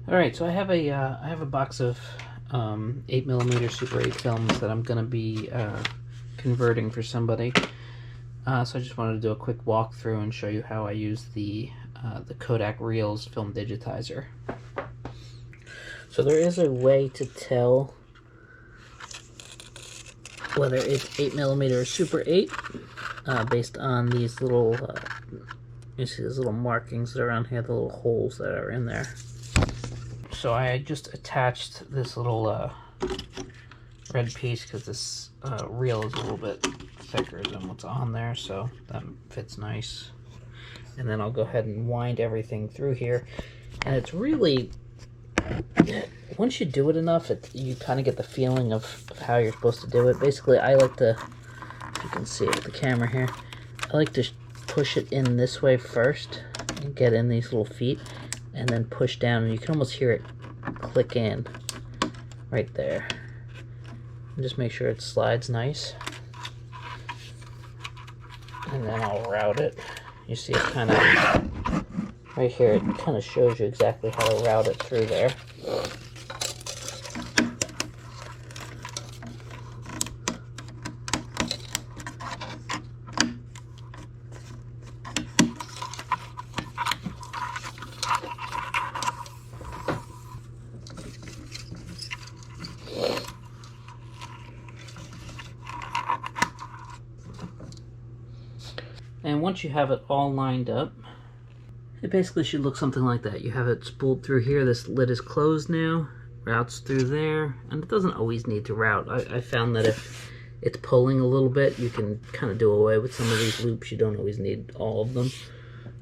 Alright, so I have a box of 8mm Super 8 films that I'm going to be converting for somebody. So I just wanted to do a quick walkthrough and show you how I use the Kodak Reelz film digitizer. So there is a way to tell whether it's 8mm or Super 8 based on these little, you see these little markings that are on here, the little holes that are in there. So I just attached this little red piece because this reel is a little bit thicker than what's on there, so that fits nice. And then I'll go ahead and wind everything through here. And it's really, once you do it enough, you kind of get the feeling of how you're supposed to do it. Basically, I like to, if you can see it with the camera here, I like to push it in this way first and get in these little feet, and then push down, and you can almost hear it click in right there. And just make sure it slides nice. And then I'll route it. You see it kind of, right here, it kind of shows you exactly how to route it through there. And once you have it all lined up, it basically should look something like that. You have it spooled through here, this lid is closed now, routes through there, and it doesn't always need to route. I found that if it's pulling a little bit, you can kind of do away with some of these loops. You don't always need all of them.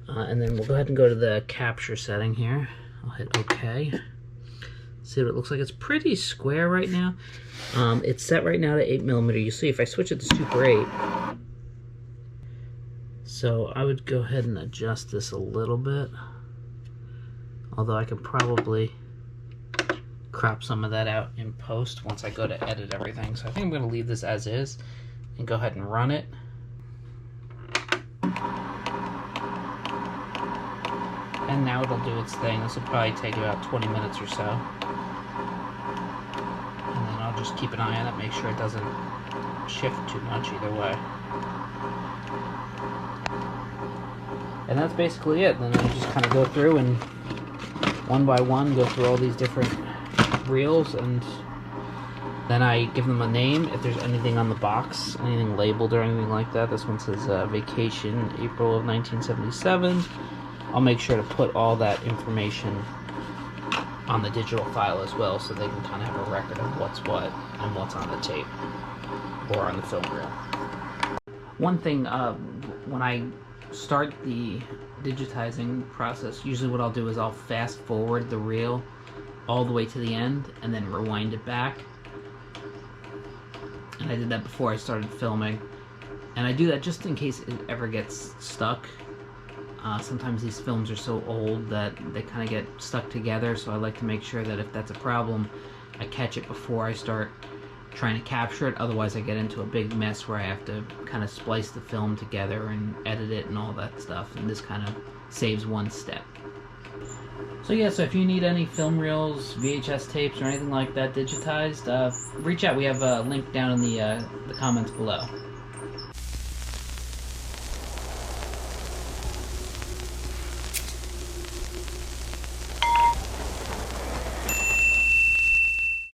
And then we'll go ahead and go to the capture setting here. I'll hit OK. See what it looks like. It's pretty square right now. It's set right now to 8mm. You see if I switch it to Super 8, so I would go ahead and adjust this a little bit, although I could probably crop some of that out in post once I go to edit everything. So I think I'm going to leave this as is and go ahead and run it. And now it'll do its thing. This will probably take about 20 minutes or so. And then I'll just keep an eye on it, make sure it doesn't shift too much either way. And that's basically it. Then I just kind of go through and one by one go through all these different reels, and then I give them a name. If there's anything on the box, anything labeled or anything like that, this one says Vacation April of 1977. I'll make sure to put all that information on the digital file as well, so they can kind of have a record of what's what and what's on the tape or on the film reel. One thing, when I start the digitizing process, usually what I'll do is I'll fast forward the reel all the way to the end and then rewind it back. And I did that before I started filming, and I do that just in case it ever gets stuck. Sometimes these films are so old that they kind of get stuck together, so I like to make sure that if that's a problem, I catch it before I start trying to capture it. Otherwise I get into a big mess where I have to kind of splice the film together and edit it and all that stuff, and this kind of saves one step. So yeah, so if you need any film reels, VHS tapes, or anything like that digitized, reach out. We have a link down in the comments below.